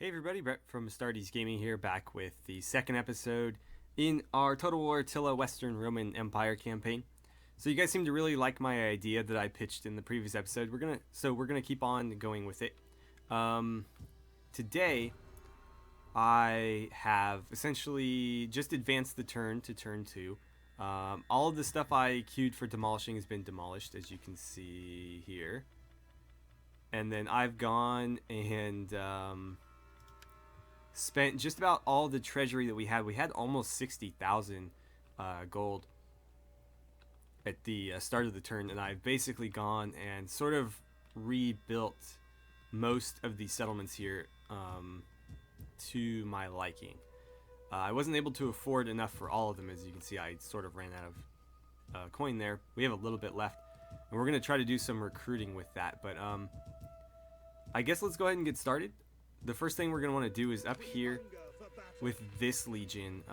Hey everybody, Brett from AstartesGaming here, back with the second episode in our Total War Attila Western Roman Empire campaign. So you guys seem to really like my idea that I pitched in the previous episode. We're gonna keep on going with it. Today I have essentially just advanced the turn to turn 2. All of the stuff I queued for demolishing has been demolished, as you can see here. And then I've gone and spent just about all the treasury that we had. We had almost 60,000 gold at the start of the turn, and I've basically gone and sort of rebuilt most of these settlements here to my liking. I wasn't able to afford enough for all of them. As you can see, I sort of ran out of coin there. We have a little bit left, and we're going to try to do some recruiting with that. But I guess let's go ahead and get started. The first thing we're going to want to do is up here with this legion.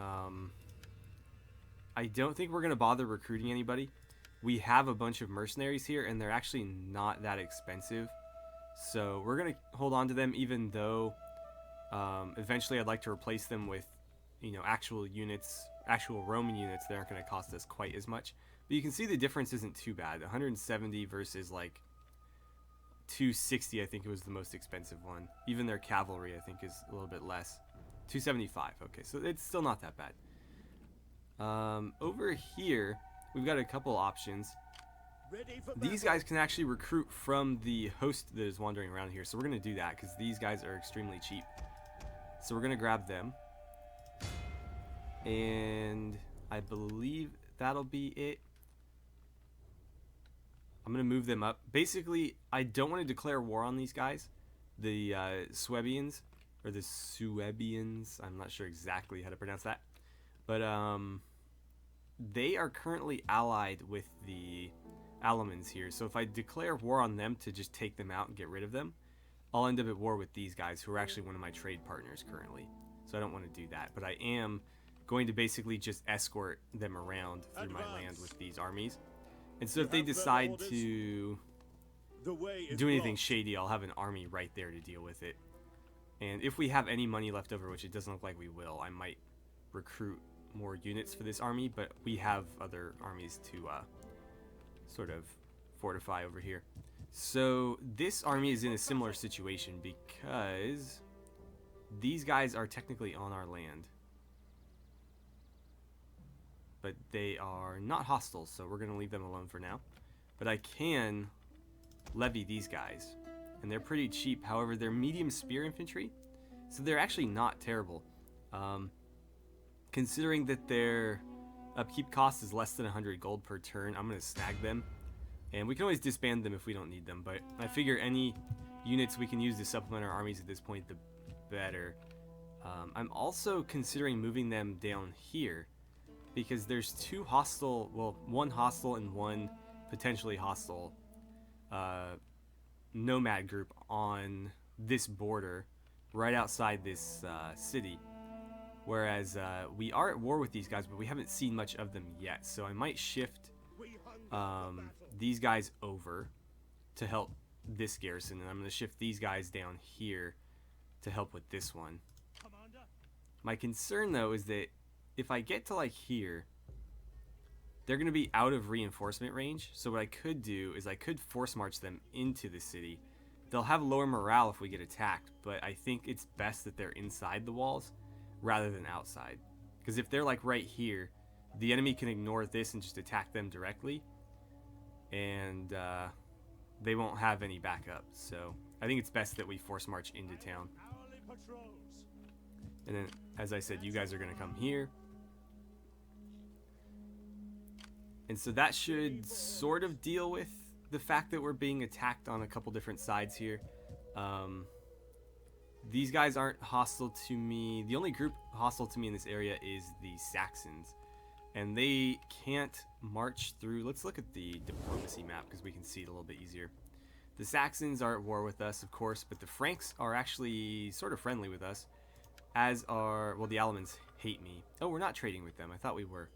I don't think we're going to bother recruiting anybody. We have a bunch of mercenaries here, and they're actually not that expensive. So we're going to hold on to them, even though eventually I'd like to replace them with, actual units, actual Roman units that aren't going to cost us quite as much. But you can see the difference isn't too bad. 170 versus like 260, I think it was the most expensive one. Even their cavalry, I think, is a little bit less. 275. Okay, so it's still not that bad. Over here, we've got a couple options. These guys can actually recruit from the host that is wandering around here, so we're going to do that because these guys are extremely cheap. So we're going to grab them. And I believe that'll be it. I'm going to move them up. Basically, I don't want to declare war on these guys. The Suebians, or the Suebians, I'm not sure exactly how to pronounce that. But they are currently allied with the Alamans here. So if I declare war on them to just take them out and get rid of them, I'll end up at war with these guys, who are actually one of my trade partners currently. So I don't want to do that. But I am going to basically just escort them around through my land with these armies. And so if they decide to do anything shady, I'll have an army right there to deal with it. And if we have any money left over, which it doesn't look like we will, I might recruit more units for this army, but we have other armies to sort of fortify over here. So this army is in a similar situation because these guys are technically on our land, but they are not hostile, so we're going to leave them alone for now. But I can levy these guys, and they're pretty cheap. However, they're medium spear infantry, so they're actually not terrible. Considering that their upkeep cost is less than 100 gold per turn, I'm going to snag them. And we can always disband them if we don't need them, but I figure any units we can use to supplement our armies at this point, the better. I'm also considering moving them down here, because there's two hostile, well, one hostile and one potentially hostile nomad group on this border right outside this city. Whereas we are at war with these guys, but we haven't seen much of them yet. So I might shift these guys over to help this garrison, and I'm going to shift these guys down here to help with this one. My concern, though, is that if I get to like here, they're going to be out of reinforcement range. So what I could do is I could force march them into the city. They'll have lower morale if we get attacked, but I think it's best that they're inside the walls rather than outside. Because if they're like right here, the enemy can ignore this and just attack them directly, and they won't have any backup. So I think it's best that we force march into town. And then, as I said, you guys are going to come here. And so that should sort of deal with the fact that we're being attacked on a couple different sides here. These guys aren't hostile to me. The only group hostile to me in this area is the Saxons. And they can't march through. Let's look at the diplomacy map because we can see it a little bit easier. The Saxons are at war with us, of course, but the Franks are actually sort of friendly with us. As are, well, the Alamans hate me. Oh, we're not trading with them. I thought we were.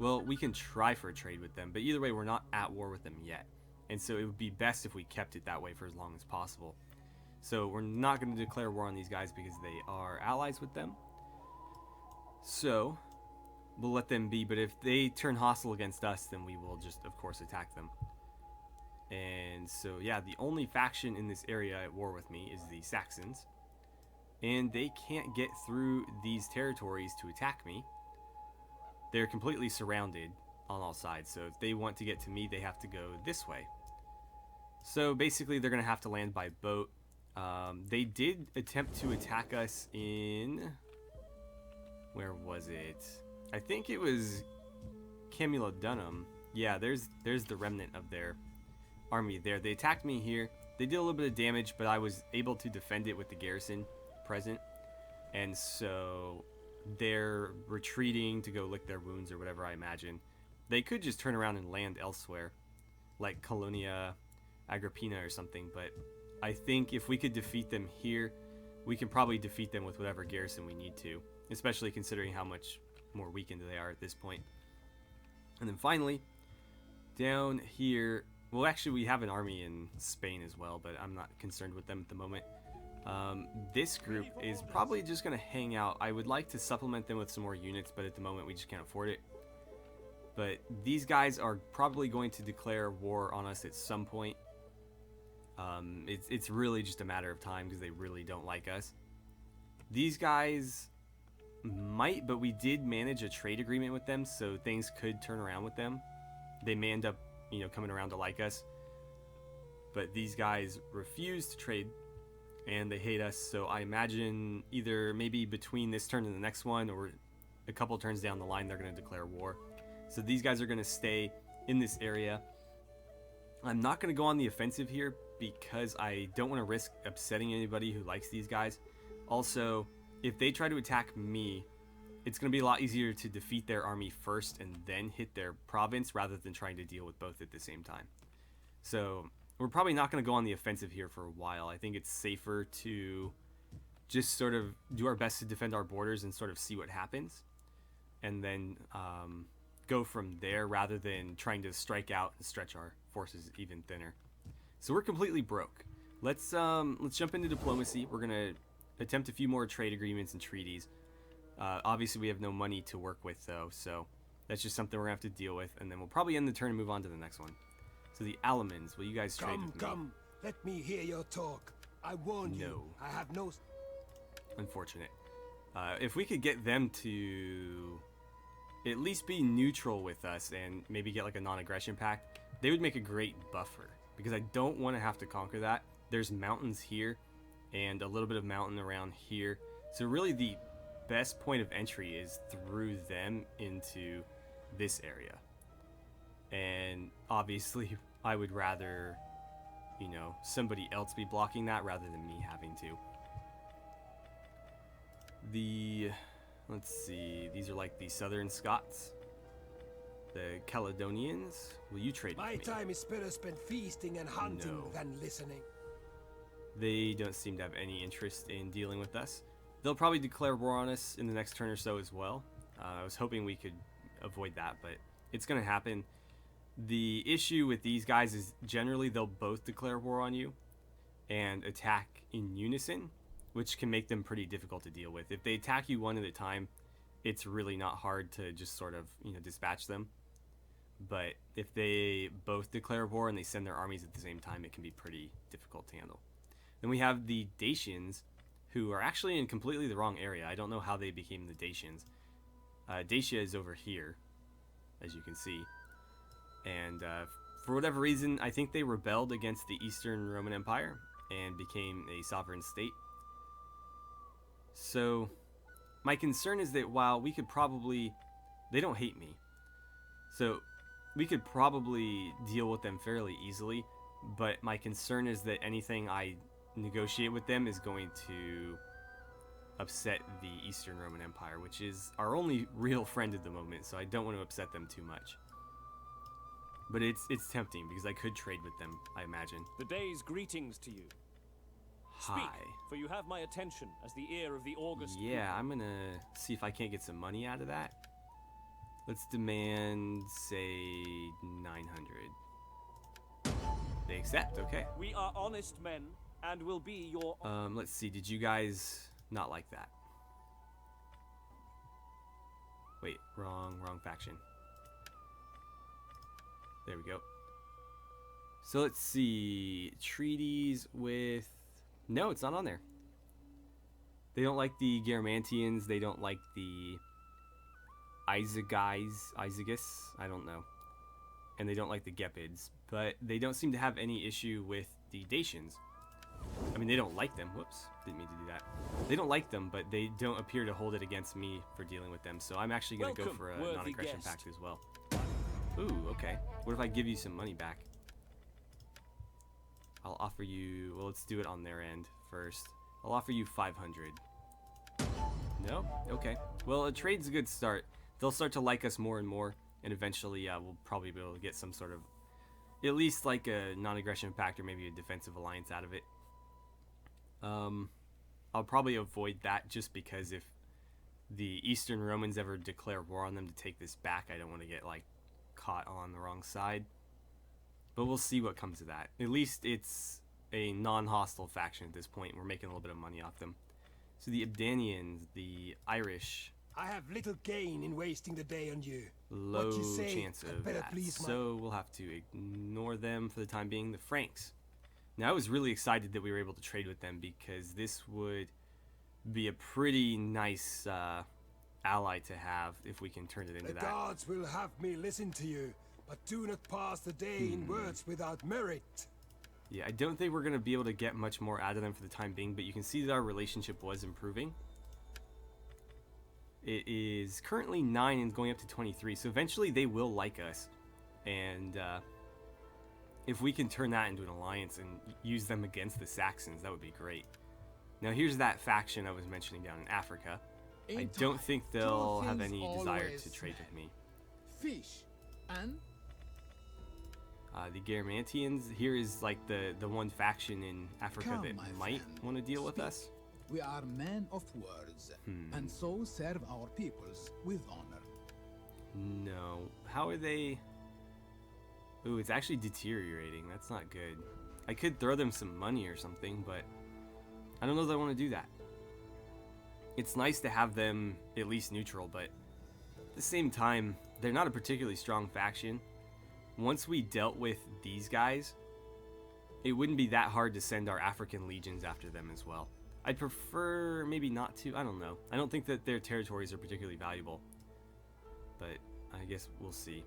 Well, we can try for a trade with them, but either way, we're not at war with them yet. And so it would be best if we kept it that way for as long as possible. So we're not going to declare war on these guys because they are allies with them. So we'll let them be, but if they turn hostile against us, then we will just, of course, attack them. And so, yeah, the only faction in this area at war with me is the Saxons. And they can't get through these territories to attack me. They're completely surrounded on all sides. So if they want to get to me, they have to go this way. So basically, they're going to have to land by boat. They did attempt to attack us in... Where was it? I think it was Camulodunum. Yeah, there's the remnant of their army there. They attacked me here. They did a little bit of damage, but I was able to defend it with the garrison present. And so they're retreating to go lick their wounds or whatever, I imagine. They could just turn around and land elsewhere, like Colonia Agrippina or something, but I think if we could defeat them here, we can probably defeat them with whatever garrison we need to, especially considering how much more weakened they are at this point. And then finally, down here, well, actually we have an army in Spain as well, but I'm not concerned with them at the moment. This group is probably just going to hang out. I would like to supplement them with some more units, but at the moment we just can't afford it. But these guys are probably going to declare war on us at some point. It's really just a matter of time because they really don't like us. These guys might, but we did manage a trade agreement with them, so things could turn around with them. They may end up, coming around to like us. But these guys refuse to trade, and they hate us, so I imagine either maybe between this turn and the next one, or a couple turns down the line, they're going to declare war. So these guys are going to stay in this area. I'm not going to go on the offensive here because I don't want to risk upsetting anybody who likes these guys. Also, if they try to attack me, it's going to be a lot easier to defeat their army first and then hit their province rather than trying to deal with both at the same time. So we're probably not going to go on the offensive here for a while. I think it's safer to just sort of do our best to defend our borders and sort of see what happens, and then go from there rather than trying to strike out and stretch our forces even thinner. So we're completely broke. Let's jump into diplomacy. We're gonna attempt a few more trade agreements and treaties. Obviously we have no money to work with though, so that's just something we're gonna have to deal with, and then we'll probably end the turn and move on to the next one. So the Alamans, will you guys trade with me? Come, let me hear your talk. I warn you, I have no... Unfortunate. If we could get them to at least be neutral with us and maybe get like a non-aggression pact, they would make a great buffer, because I don't want to have to conquer that. There's mountains here and a little bit of mountain around here, so really the best point of entry is through them into this area. And obviously I would rather, somebody else be blocking that rather than me having to. Let's see, these are like the Southern Scots. The Caledonians, will you trade with me? My time is better spent feasting and hunting than listening. They don't seem to have any interest in dealing with us. They'll probably declare war on us in the next turn or so as well. I was hoping we could avoid that, but it's going to happen. The issue with these guys is generally they'll both declare war on you and attack in unison, which can make them pretty difficult to deal with. If they attack you one at a time, it's really not hard to just sort of, dispatch them. But if they both declare war and they send their armies at the same time, it can be pretty difficult to handle. Then we have the Dacians, who are actually in completely the wrong area. I don't know how they became the Dacians. Dacia is over here, as you can see. And for whatever reason, I think they rebelled against the Eastern Roman Empire and became a sovereign state. So my concern is that while we could probably... They don't hate me. So we could probably deal with them fairly easily, but my concern is that anything I negotiate with them is going to upset the Eastern Roman Empire, which is our only real friend at the moment, so I don't want to upset them too much. But it's tempting, because I could trade with them, I imagine. The day's greetings to you. Hi. Speak, for you have my attention as the ear of the August. Yeah, I'm gonna see if I can't get some money out of that. Let's demand, say, 900. They accept, okay. We are honest men, and will be your... Let's see. Did you guys not like that? Wait, wrong faction. There we go. So let's see. Treaties with... No, it's not on there. They don't like the Garamantians. They don't like the Isagus. I don't know. And they don't like the Gepids. But they don't seem to have any issue with the Dacians. I mean, they don't like them. Whoops. Didn't mean to do that. They don't like them, but they don't appear to hold it against me for dealing with them. So I'm actually going to go for a non-aggression pact as well. Ooh, okay. What if I give you some money back? I'll offer you... Well, let's do it on their end first. I'll offer you 500. No? Okay. Well, a trade's a good start. They'll start to like us more and more, and eventually we'll probably be able to get some sort of... At least like a non-aggression pact or maybe a defensive alliance out of it. I'll probably avoid that just because if the Eastern Romans ever declare war on them to take this back, I don't want to get like caught on the wrong side. But we'll see what comes of that. At least it's a non-hostile faction at this point. We're making a little bit of money off them. So the Abdanians, the Irish... I have little gain in wasting the day on you. Low What you say, chance had of better that. please my- So we'll have to ignore them for the time being. The Franks. Now I was really excited that we were able to trade with them because this would be a pretty nice ally to have if we can turn it into The that. gods will have me listen to you, but do not pass the day in words without merit. Yeah, I don't think we're going to be able to get much more out of them for the time being, but you can see that our relationship was improving. It is currently 9 and going up to 23, so eventually they will like us. And if we can turn that into an alliance and use them against the Saxons, that would be great. Now here's that faction I was mentioning down in Africa. I don't think they'll have any desire to trade with me. Fish and The Garamantians, here is like the one faction in Africa Come, that my might friend, want to deal with speak. us. we are men of words, and so serve our peoples with honor. No. How are they... Ooh, it's actually deteriorating. That's not good. I could throw them some money or something, but I don't know that I want to do that. It's nice to have them at least neutral, but at the same time, they're not a particularly strong faction. Once we dealt with these guys, it wouldn't be that hard to send our African legions after them as well. I'd prefer maybe not to. I don't know. I don't think that their territories are particularly valuable, but I guess we'll see.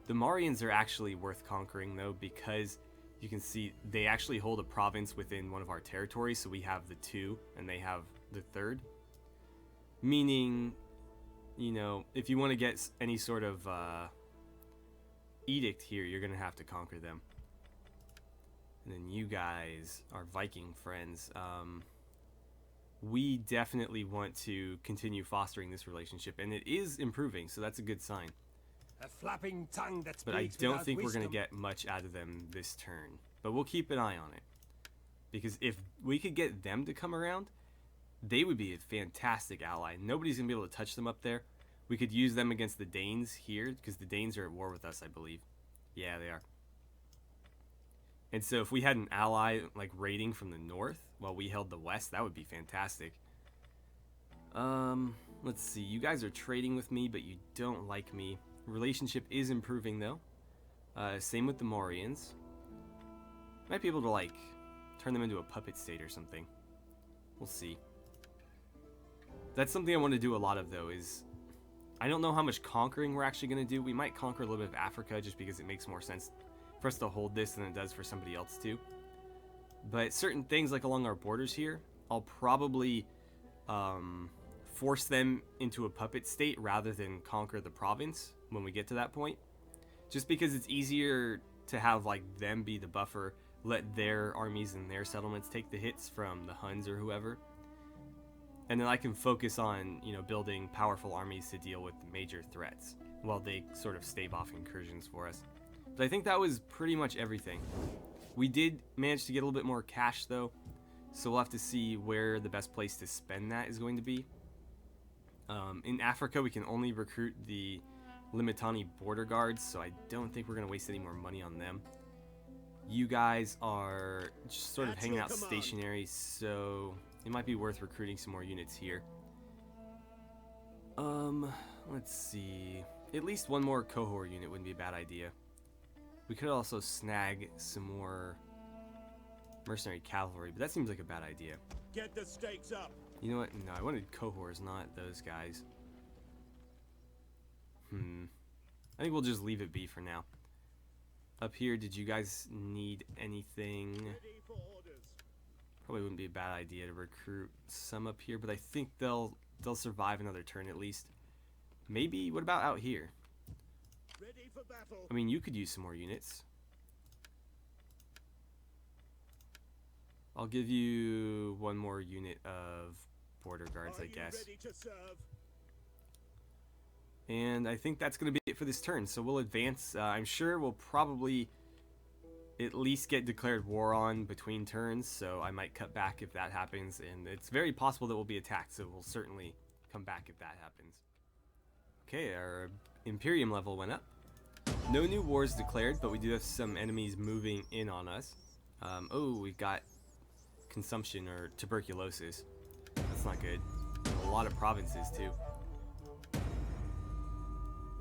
The Marians are actually worth conquering, though, because you can see they actually hold a province within one of our territories, so we have the 2 and they have the 3rd. Meaning, you know, if you want to get any sort of edict here, you're going to have to conquer them. And then you guys, our Viking friends, we definitely want to continue fostering this relationship, and it is improving, so that's a good sign. A flapping tongue that speaks But I don't without think we're going to wisdom. get much out of them this turn. But we'll keep an eye on it. Because if we could get them to come around, they would be a fantastic ally. Nobody's going to be able to touch them up there. We could use them against the Danes here, because the Danes are at war with us, I believe. Yeah, they are. And so if we had an ally, like, raiding from the north, while we held the west, that would be fantastic. Let's see. You guys are trading with me, but you don't like me. Relationship is improving, though. Same with the Morians. Might be able to, like, turn them into a puppet state or something. We'll see. That's something I want to do a lot of, though, is... I don't know how much conquering we're actually going to do. We might conquer a little bit of Africa just because it makes more sense for us to hold this than it does for somebody else to. But certain things, like along our borders here, I'll probably force them into a puppet state rather than conquer the province when we get to that point. Just because it's easier to have like them be the buffer, let their armies and their settlements take the hits from the Huns or whoever. And then I can focus on, you know, building powerful armies to deal with major threats while they sort of stave off incursions for us. But I think that was pretty much everything. We did manage to get a little bit more cash though, so we'll have to see where the best place to spend that is going to be. In Africa, we can only recruit the Limitani border guards, so I don't think we're going to waste any more money on them. You guys are just sort of hanging out stationary, so it might be worth recruiting some more units here. Let's see. At least one more cohort unit wouldn't be a bad idea. We could also snag some more mercenary cavalry, but that seems like a bad idea. Get the stakes up. You know what? No, I wanted cohorts, not those guys. I think we'll just leave it be for now. Up here, did you guys need anything? Ready for orders. Probably wouldn't be a bad idea to recruit some up here, but I think they'll survive another turn at least. Maybe, what about out here? Ready for battle. I mean, you could use some more units. I'll give you one more unit of border guards, I guess. Ready to serve? And I think that's going to be it for this turn, so we'll advance. I'm sure we'll probably at least get declared war on between turns, so I might cut back if that happens, and it's very possible that we'll be attacked, so we'll certainly come back if that happens. Okay, our Imperium level went up. No new wars declared, but we do have some enemies moving in on us. Oh, we've got consumption or tuberculosis. That's not good. A lot of provinces too.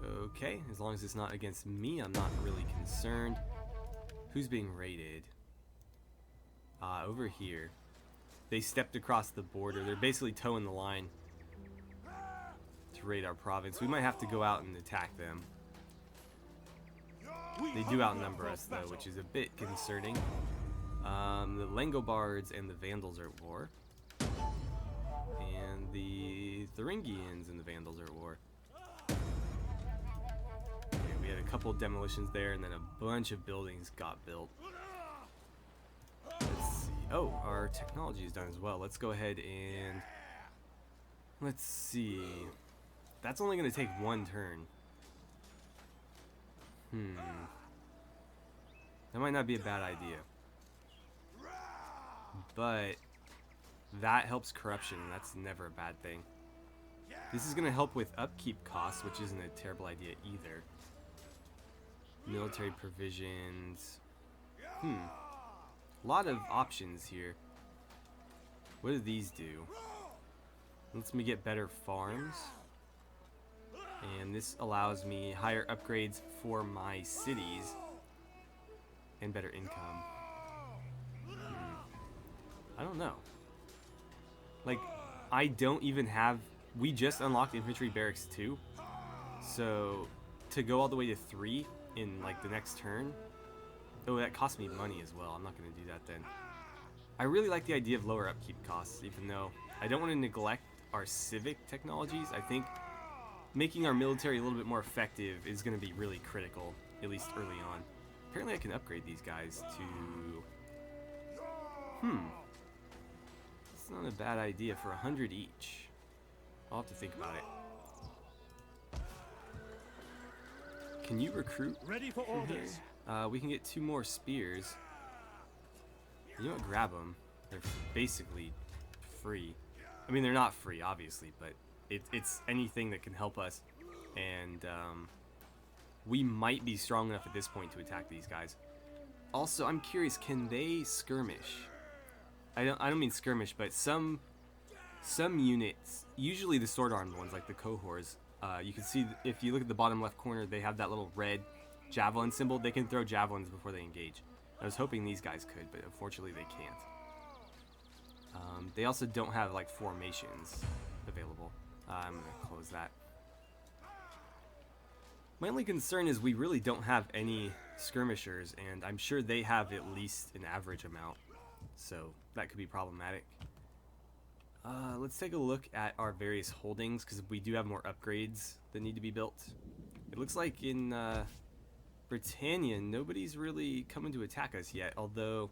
Okay, as long as it's not against me, I'm not really concerned. Who's being raided? Over here. They stepped across the border. They're basically towing the line to raid our province. We might have to go out and attack them. They do outnumber us though, which is a bit concerning. The Langobards and the Vandals are at war. And the Thuringians and the Vandals are at war. Okay, we had a couple demolitions there, and then a bunch of buildings got built. Let's see. Oh, our technology is done as well. Let's go ahead and... Let's see. That's only going to take one turn. That might not be a bad idea. But that helps corruption, and that's never a bad thing. This is going to help with upkeep costs, which isn't a terrible idea either. Military provisions. A lot of options here. What do these do? Lets me get better farms. And this allows me higher upgrades for my cities. And better income. I don't know. Like, I don't even have... We just unlocked Infantry Barracks 2. So, to go all the way to 3 in, like, the next turn... Oh, that cost me money as well. I'm not going to do that then. I really like the idea of lower upkeep costs, even though I don't want to neglect our civic technologies. I think making our military a little bit more effective is going to be really critical, at least early on. Apparently I can upgrade these guys to... It's not a bad idea for 100 each. I'll have to think about it. Can you recruit? Ready for orders. We can get 2 more spears. You know what? Grab them. They're basically free. I mean, they're not free, obviously, but it's anything that can help us. And we might be strong enough at this point to attack these guys. Also, I'm curious, can they skirmish? I don't mean skirmish, but some units, usually the sword-armed ones, like the cohorts, you can see if you look at the bottom left corner, they have that little red javelin symbol. They can throw javelins before they engage. I was hoping these guys could, but unfortunately they can't. They also don't have like formations available. I'm gonna close that. My only concern is we really don't have any skirmishers, and I'm sure they have at least an average amount, so that could be problematic. Let's take a look at our various holdings, because we do have more upgrades that need to be built. It looks like in Britannia, nobody's really coming to attack us yet, although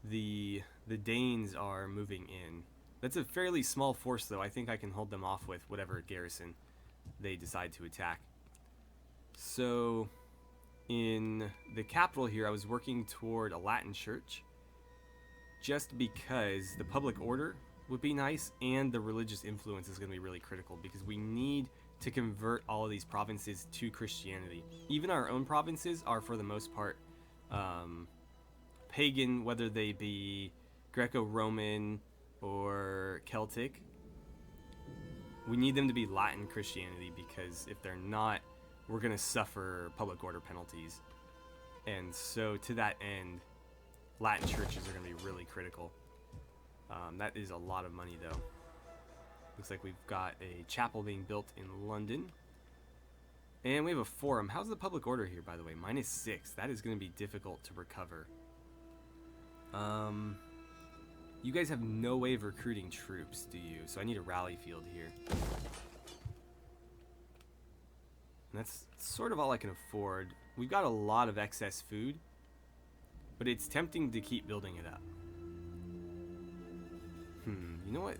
the Danes are moving in. That's a fairly small force, though. I think I can hold them off with whatever garrison they decide to attack. So, in the capital here, I was working toward a Latin church, just because the public order would be nice, and the religious influence is going to be really critical, because we need to convert all of these provinces to Christianity. Even our own provinces are, for the most part, pagan, whether they be Greco-Roman or Celtic. We need them to be Latin Christianity, because if they're not, we're going to suffer public order penalties. And so to that end, Latin churches are going to be really critical. That is a lot of money, though. Looks like we've got a chapel being built in London. And we have a forum. How's the public order here, by the way? -6. That is going to be difficult to recover. You guys have no way of recruiting troops, do you? So I need a rally field here. And that's sort of all I can afford. We've got a lot of excess food, but it's tempting to keep building it up. You know what?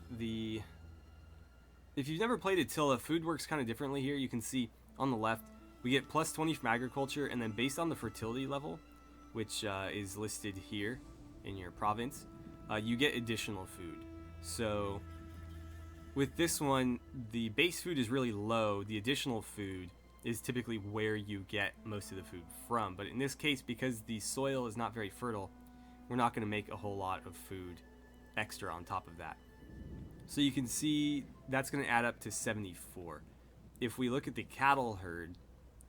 If you've never played Attila, food works kind of differently here. You can see on the left, we get +20 from agriculture, and then based on the fertility level, which is listed here in your province, you get additional food. So with this one, the base food is really low. The additional food is typically where you get most of the food from. But in this case, because the soil is not very fertile, we're not going to make a whole lot of food extra on top of that. So you can see that's going to add up to 74. If we look at the cattle herd,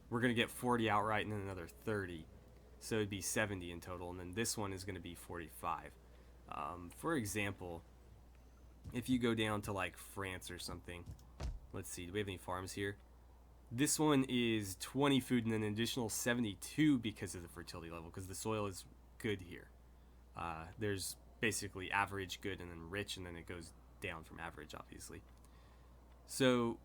we're going to get 40 outright and then another 30. So it'd be 70 in total, and then this one is going to be 45. For example, if you go down to like France or something, let's see, do we have any farms here? This one is 20 food and then an additional 72 because of the fertility level, because the soil is good here. There's basically average, good, and then rich, and then it goes down from average, obviously. So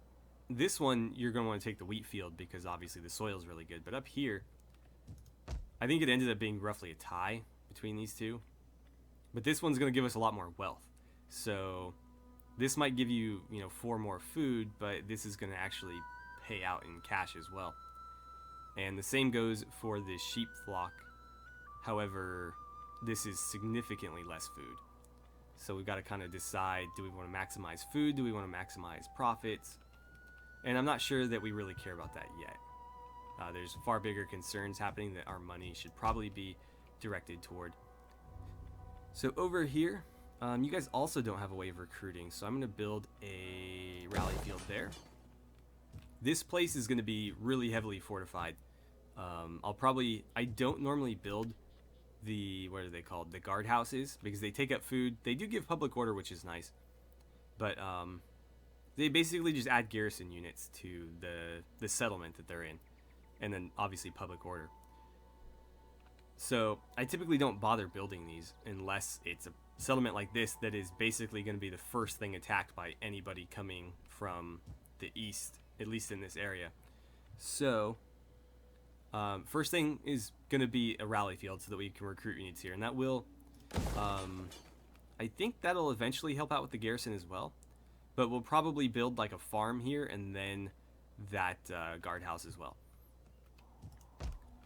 this one, you're going to want to take the wheat field because obviously the soil is really good. But up here, I think it ended up being roughly a tie between these two. But this one's going to give us a lot more wealth. So this might give you, 4 more food, but this is going to actually pay out in cash as well. And the same goes for the sheep flock. However, this is significantly less food. So we've got to kind of decide, do we want to maximize food? Do we want to maximize profits? And I'm not sure that we really care about that yet. There's far bigger concerns happening that our money should probably be directed toward. So over here, you guys also don't have a way of recruiting, so I'm going to build a rally field there. This place is going to be really heavily fortified. I don't normally build what are they called? The guard houses, because they take up food. They do give public order, which is nice. But they basically just add garrison units to the settlement that they're in. And then obviously public order. So I typically don't bother building these unless it's a settlement like this that is basically going to be the first thing attacked by anybody coming from the east, at least in this area. So first thing is going to be a rally field so that we can recruit units here. And that will, I think that'll eventually help out with the garrison as well. But we'll probably build like a farm here and then that guardhouse as well.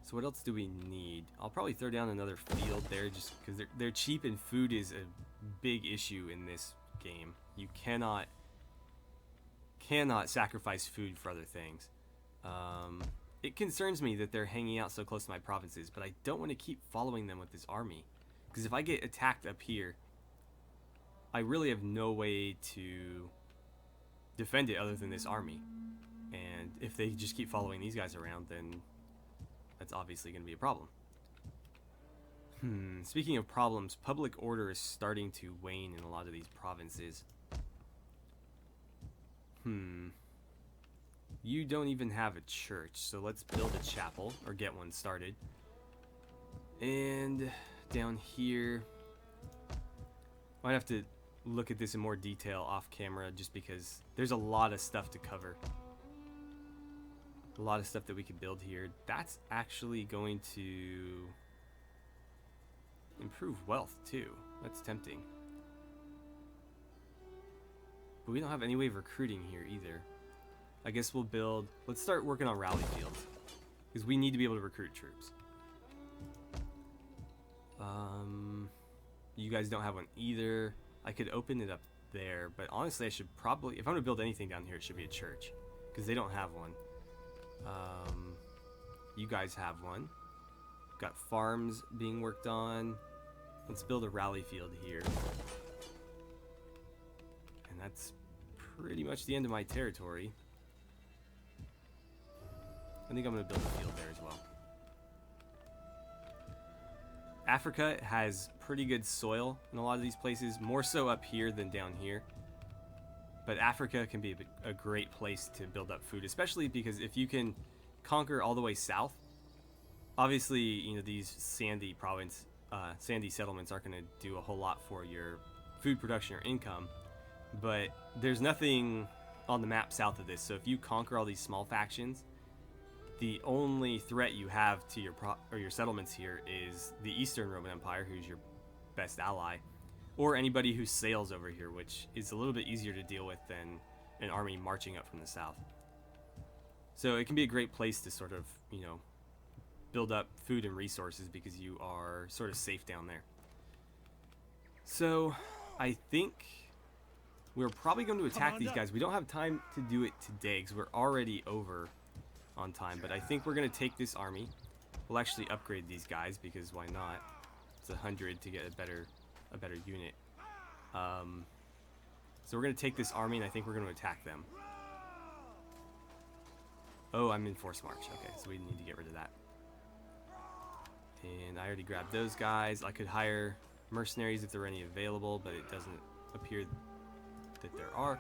So what else do we need? I'll probably throw down another field there just because they're cheap, and food is a big issue in this game. You cannot sacrifice food for other things. It concerns me that they're hanging out so close to my provinces, but I don't want to keep following them with this army. Because if I get attacked up here, I really have no way to defend it other than this army. And if they just keep following these guys around, then that's obviously going to be a problem. Speaking of problems, public order is starting to wane in a lot of these provinces. You don't even have a church, so let's build a chapel, or get one started. And down here, might have to look at this in more detail off camera, just because there's a lot of stuff to cover. A lot of stuff that we could build here. That's actually going to improve wealth too. That's tempting. But we don't have any way of recruiting here either. I guess we'll build... Let's start working on rally fields, because we need to be able to recruit troops. You guys don't have one either. I could open it up there, but honestly I should probably... If I'm going to build anything down here, it should be a church, because they don't have one. You guys have one. Got farms being worked on. Let's build a rally field here. And that's pretty much the end of my territory. I think I'm going to build a field there as well. Africa has pretty good soil in a lot of these places, more so up here than down here. But Africa can be a great place to build up food, especially because if you can conquer all the way south, obviously, you know, these sandy settlements aren't going to do a whole lot for your food production or income. But there's nothing on the map south of this, so if you conquer all these small factions, the only threat you have to your settlements here is the Eastern Roman Empire, who's your best ally, or anybody who sails over here, which is a little bit easier to deal with than an army marching up from the south. So it can be a great place to sort of, you know, build up food and resources because you are sort of safe down there. So I think we're probably going to attack these guys. We don't have time to do it today because we're already over on time, but I think we're going to take this army. We'll actually upgrade these guys because why not? It's 100 to get a better unit. So we're going to take this army and I think we're going to attack them. Oh, I'm in force march. Okay, so we need to get rid of that. And I already grabbed those guys. I could hire mercenaries if there were any available, but it doesn't appear that there are.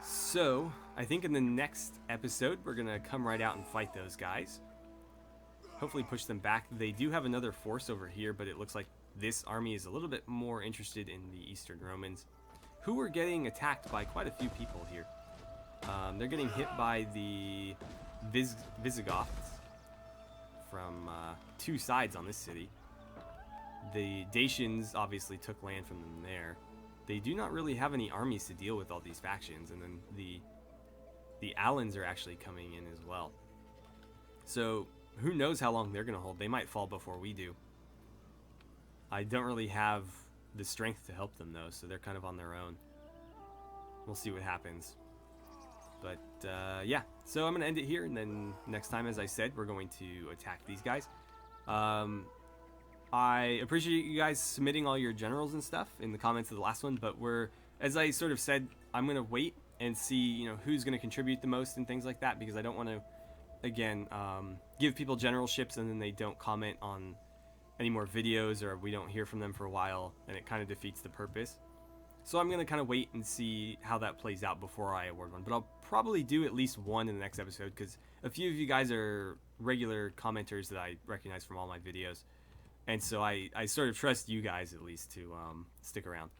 So, I think in the next episode, we're going to come right out and fight those guys. Hopefully push them back. They do have another force over here, but it looks like this army is a little bit more interested in the Eastern Romans, who are getting attacked by quite a few people here. They're getting hit by the Visigoths from two sides on this city. The Dacians obviously took land from them there. They do not really have any armies to deal with all these factions, and then the Alans are actually coming in as well. So who knows how long they're going to hold. They might fall before we do. I don't really have the strength to help them though, so they're kind of on their own. We'll see what happens. But yeah, so I'm going to end it here, and then next time, as I said, we're going to attack these guys. I appreciate you guys submitting all your generals and stuff in the comments of the last one, but as I sort of said, I'm going to wait and see, you know, who's going to contribute the most and things like that, because I don't want to, again, give people generalships and then they don't comment on any more videos, or we don't hear from them for a while, and it kind of defeats the purpose. So I'm going to kind of wait and see how that plays out before I award one, but I'll probably do at least one in the next episode, because a few of you guys are regular commenters that I recognize from all my videos. And so I sort of trust you guys at least to stick around.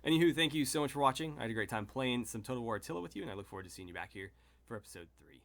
Anywho, thank you so much for watching. I had a great time playing some Total War Attila with you, and I look forward to seeing you back here for episode 3.